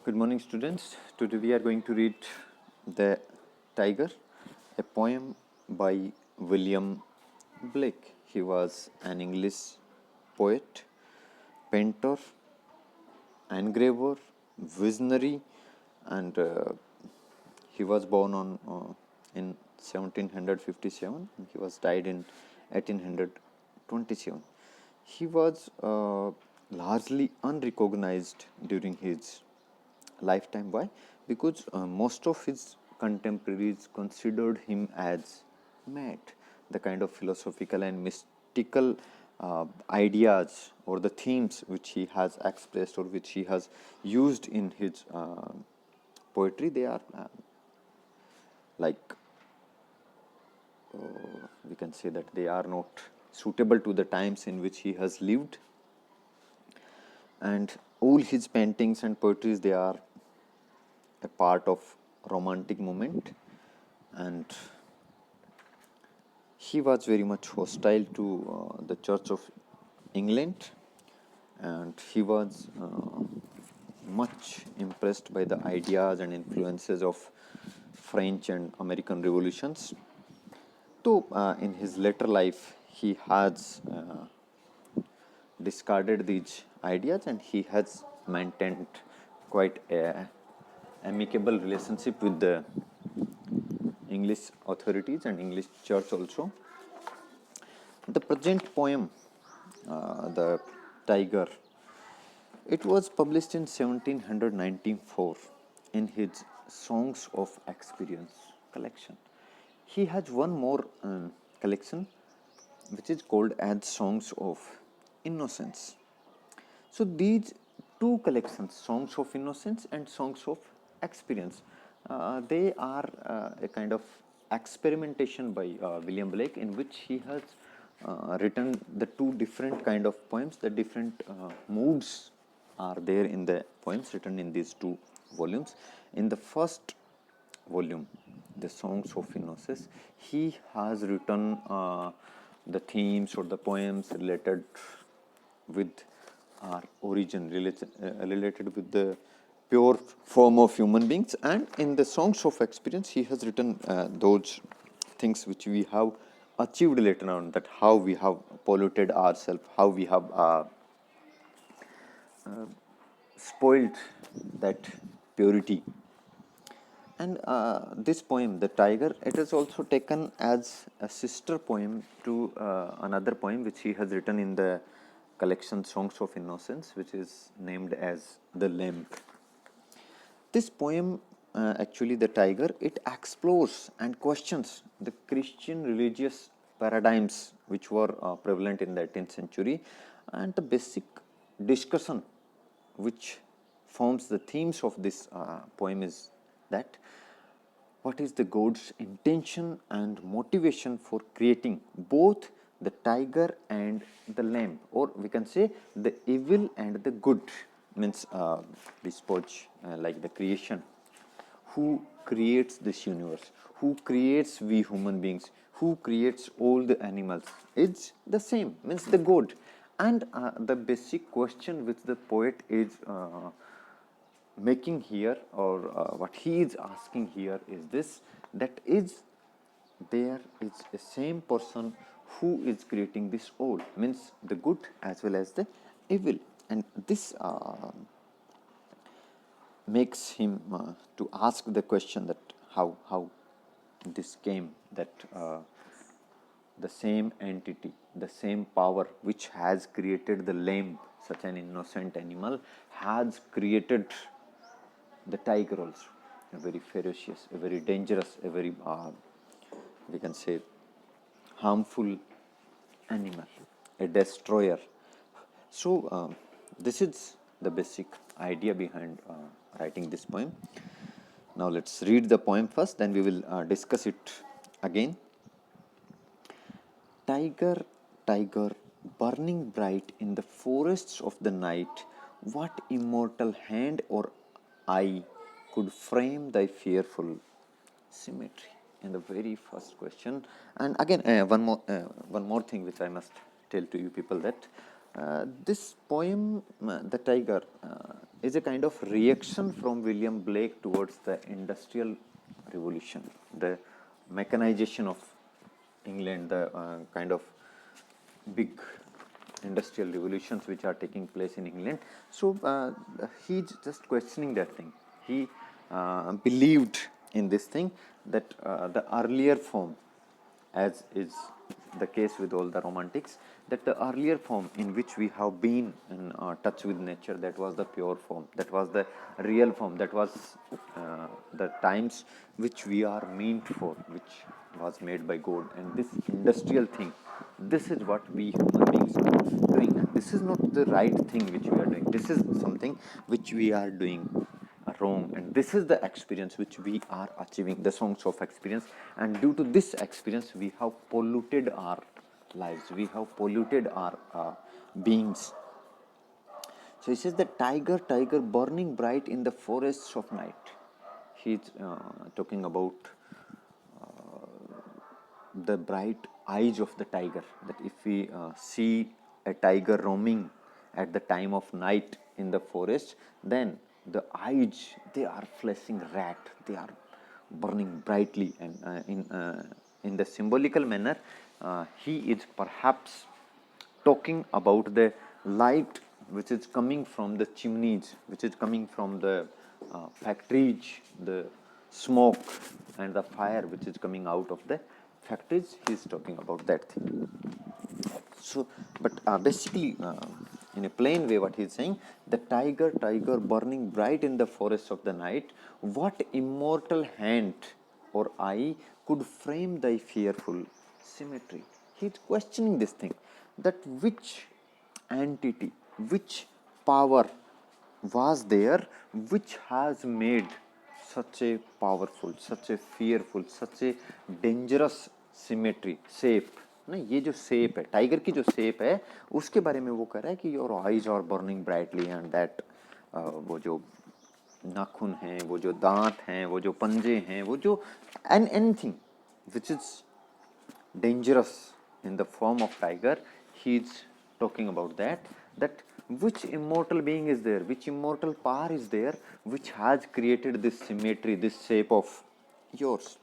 Good morning, students. Today we are going to read The Tiger, a poem by William Blake. He was an English poet, painter, engraver, visionary, and he was born in 1757. And he was died in 1827. He was largely unrecognized during his lifetime. Why? Because most of his contemporaries considered him as mad. The kind of philosophical and mystical ideas or the themes which he has expressed or which he has used in his poetry, they are like we can say that they are not suitable to the times in which he has lived, and all his paintings and poetries, they are a part of romantic movement, and he was very much hostile to the Church of England, and he was much impressed by the ideas and influences of French and American revolutions. So in his later life he has discarded these ideas, and he has maintained quite a amicable relationship with the English authorities and English church also. The present poem, The Tiger, it was published in 1794 in his Songs of Experience collection. He has one more collection which is called as Songs of Innocence. So these two collections, Songs of Innocence and Songs of Experience, they are a kind of experimentation by William Blake, in which he has written the two different kind of poems. The different moods are there in the poems written in these two volumes. In the first volume, the Songs of Innocence, he has written the themes or the poems related with our origin, related with the pure form of human beings. And in the Songs of Experience, he has written those things which we have achieved later on, that how we have polluted ourselves, how we have spoiled that purity. And this poem, The Tiger, it is also taken as a sister poem to another poem which he has written in the collection Songs of Innocence, which is named as The Lamb. This poem, actually The Tiger, it explores and questions the Christian religious paradigms which were prevalent in the 18th century, and the basic discussion which forms the themes of this poem is that what is the God's intention and motivation for creating both the tiger and the lamb, or we can say the evil and the good, means we spoke like the creation. Who creates this universe? Who creates we human beings? Who creates all the animals? It's the same, means the God. And the basic question which the poet is making here, or what he is asking here, is this: that is, there is a same person who is creating this all, means the good as well as the evil. And this makes him to ask the question that how this came, that the same entity, the same power which has created the lamb, such an innocent animal, has created the tiger also, a very ferocious, a very dangerous, a very we can say harmful animal, a destroyer. So this is the basic idea behind writing this poem. Now let's read the poem first, then we will discuss it again. Tiger, tiger, burning bright in the forests of the night, what immortal hand or eye could frame thy fearful symmetry? In the very first question. And again, one more thing which I must tell to you people, that This poem, The Tiger, is a kind of reaction from William Blake towards the Industrial Revolution, the mechanization of England, the kind of big industrial revolutions which are taking place in England. So he's just questioning that thing. He believed in this thing that the earlier form, as is the case with all the romantics, that the earlier form in which we have been in touch with nature, that was the pure form, that was the real form, that was the times which we are meant for, which was made by God. And this industrial thing, this is what we human beings are doing. And this is not the right thing which we are doing. This is something which we are doing wrong, and this is the experience which we are achieving, the songs of experience. And due to this experience, we have polluted our lives, we have polluted our beings. So he says that tiger, tiger, burning bright in the forests of night. He's talking about the bright eyes of the tiger, that if we see a tiger roaming at the time of night in the forest, then the eyes, they are flashing red, they are burning brightly. And in the symbolical manner, he is perhaps talking about the light which is coming from the chimneys, which is coming from the factories, the smoke and the fire which is coming out of the factories. He is talking about that thing. So, but basically, in a plain way, what he is saying, the tiger, tiger, burning bright in the forests of the night, what immortal hand or eye could frame thy fearful symmetry? He is questioning this thing, that which entity, which power was there which has made such a powerful, such a fearful, such a dangerous symmetry, shape. नहीं, ये जो shape है, tiger की जो shape है, उसके बारे में वो कह रहा है कि your eyes are burning brightly and that वो जो नाखून हैं, वो जो दांत हैं, वो जो पंजे हैं, वो जो and anything which is dangerous in the form of tiger, he is talking about that which immortal being is there, which immortal power is there which has created this symmetry, this shape of yours.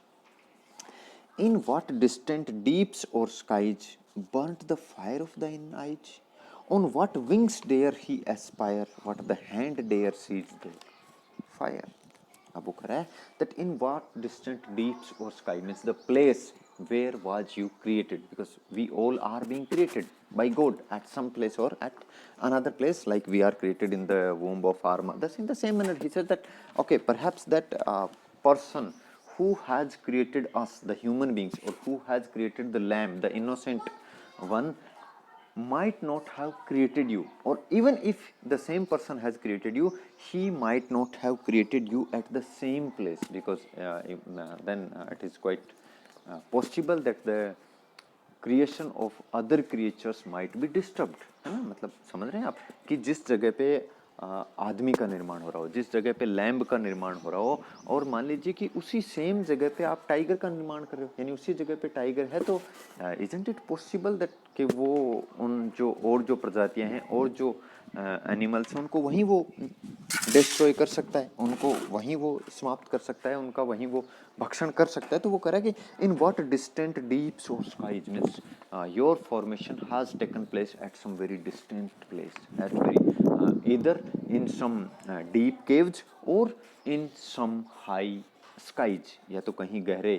In what distant deeps or skies burnt the fire of thine eyes? On what wings dare he aspire? What the hand dare seize the fire? अब वो कह रहा है that in what distant deeps or sky, means the place where was you created, because we all are being created by God at some place or at another place, like we are created in the womb of our mothers. In the same manner, he said that okay, perhaps that person who has created us, the human beings, or who has created the lamb, the innocent one, might not have created you, or even if the same person has created you, he might not have created you at the same place, because then it is quite possible that the creation of other creatures might be disturbed, है ना? मतलब समझ रहे हैं आप कि जिस जगह पे आदमी का निर्माण हो रहा हो, जिस जगह पे लैम्ब का निर्माण हो रहा हो, और मान लीजिए कि उसी सेम जगह पे आप टाइगर का निर्माण कर रहे हो, यानी उसी जगह पे टाइगर है, तो इजंट इट पॉसिबल दैट कि वो उन जो और जो प्रजातियां हैं और जो एनिमल्स हैं उनको वहीं वो डिस्ट्रॉय कर सकता है, उनको वहीं वो समाप्त कर सकता है, उनका वहीं वो भक्षण कर सकता है. तो वो कह रहा है कि in what distant deeps or skies, means your formation has taken place at some very distant place, at very either in some deep caves or in some high skies, या तो कहीं गहरे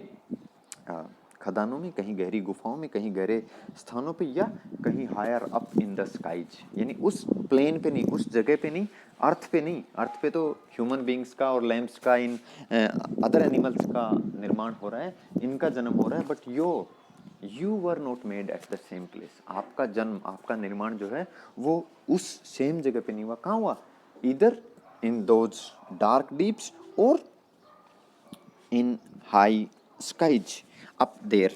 खदानों में, कहीं गहरी गुफाओं में, कहीं गहरे स्थानों पे, या कहीं higher up in the skies, यानी उस प्लेन पे नहीं, उस जगह पे नहीं, अर्थ पे नहीं. अर्थ पे तो ह्यूमन बींग्स का और लैम्प्स का, इन अदर एनिमल्स का निर्माण हो रहा है, इनका जन्म हो रहा है, but you were not made at the same place. आपका जन्म, आपका निर्माण जो है वो उस सेम जगह पे नहीं हुआ. कहाँ हुआ? इधर इन दोज डार्क डीप्स और इन high skies up there.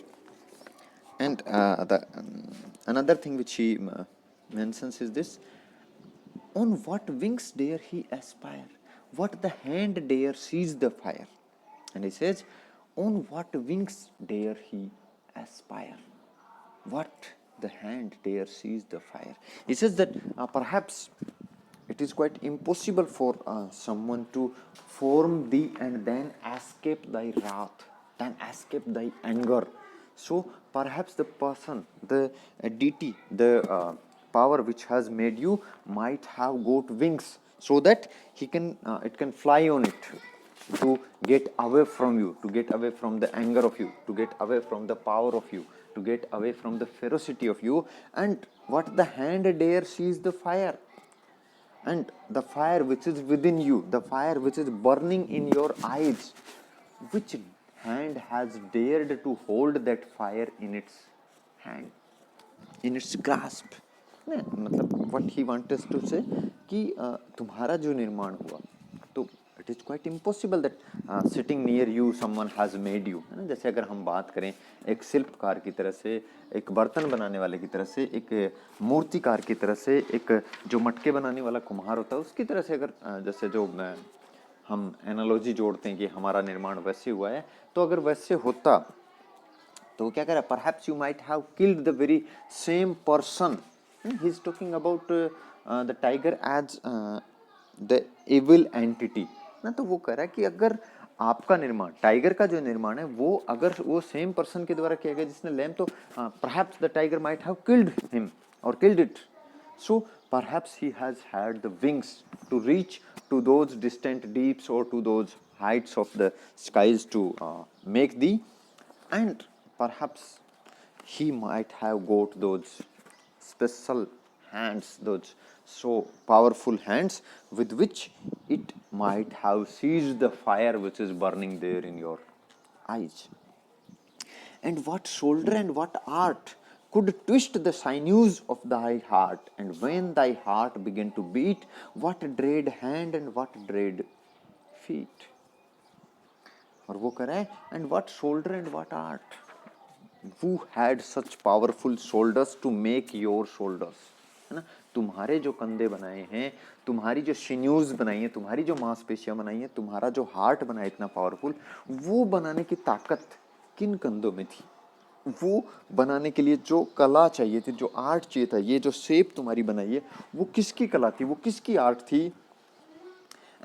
And another thing which he mentions is this: on what wings dare he aspire? What the hand dare seize the fire? And he says, on what wings dare he aspire? What the hand dare seize the fire. He says that perhaps it is quite impossible for someone to form thee and then escape thy wrath, then escape thy anger. So perhaps the person, the deity, the power which has made you might have got wings, so that it can fly on it to get away from you, to get away from the anger of you, to get away from the power of you, to get away from the ferocity of you. And what the hand dare seize the fire, and the fire which is within you, the fire which is burning in your eyes, which hand has dared to hold that fire in its hand, in its grasp? मतलब what he wants us to say कि तुम्हारा जो निर्माण हुआ, तो it is quite impossible that sitting near you someone has made you, है ना। जैसे अगर हम बात करें एक शिल्पकार की तरह से, एक बर्तन बनाने वाले की तरह से, एक मूर्तिकार की तरह से, एक जो मटके बनाने वाला कुम्हार होता है उसकी तरह से, अगर जैसे जो हम एनालॉजी जोड़ते हैं कि हमारा निर्माण वैसे हुआ है, तो अगर वैसे होता तो क्या करा, perhaps you might have killed the very same person. He is talking about the tiger as the evil entity ना. तो वो कह रहा है कि अगर आपका निर्माण, टाइगर का जो निर्माण है, वो अगर वो सेम पर्सन के द्वारा किया गया जिसने लैम, तो perhaps the tiger might have killed him और killed it. So perhaps he has had the wings to reach to those distant deeps or to those heights of the skies to make thee, and perhaps he might have got those special hands, those so powerful hands with which it might have seized the fire which is burning there in your eyes. And what shoulder and what art could twist the sinews of thy heart, and when thy heart began to beat, what dread hand and what dread feet. और वो कह रहा है, and what shoulder and what art, who had such powerful shoulders to make your shoulders, है ना. तुम्हारे जो कंधे बनाए हैं, तुम्हारी जो सिन्यूज बनाई है, तुम्हारी जो मांसपेशियां बनाई है, तुम्हारा जो हार्ट बना है इतना पावरफुल, वो बनाने की ताकत किन कंधों में थी. वो बनाने के लिए जो कला चाहिए थी, जो आर्ट चाहिए था, ये जो शेप तुम्हारी बनाई है, वो किसकी कला थी, वो किसकी आर्ट थी.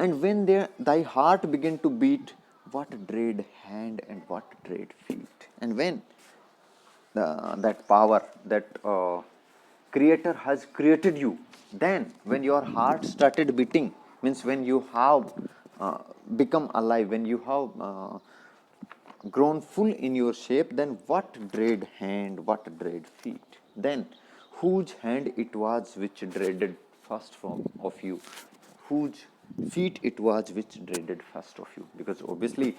And when thy heart began to beat, what dread hand and what dread feet. And when that power, that creator has created you, then when your heart started beating, means when you have become alive, when you have grown full in your shape, then what dread hand, what dread feet, then whose hand it was which dreaded first from of you, whose feet it was which dreaded first of you. Because obviously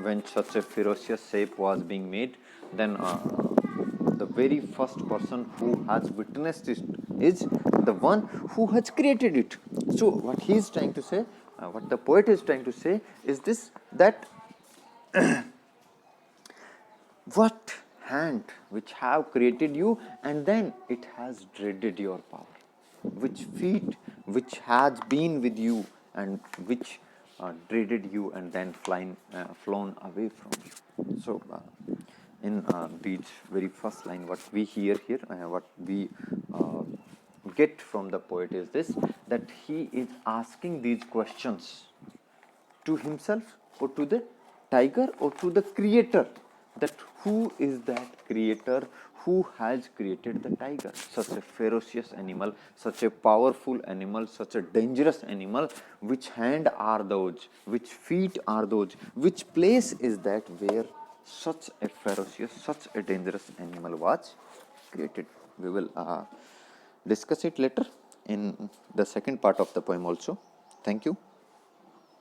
when such a ferocious shape was being made, then the very first person who has witnessed it is the one who has created it. So what he is trying to say, what the poet is trying to say is this, that what hand which have created you and then it has dreaded your power, which feet which has been with you and which dreaded you and then flown away from you. So in these very first line, what we hear here, what we get from the poet is this, that he is asking these questions to himself or to the tiger or to the creator, that who is that creator who has created the tiger, such a ferocious animal, such a powerful animal, such a dangerous animal. Which hand are those, which feet are those, which place is that where such a ferocious, such a dangerous animal was created. We will discuss it later in the second part of the poem also. Thank you.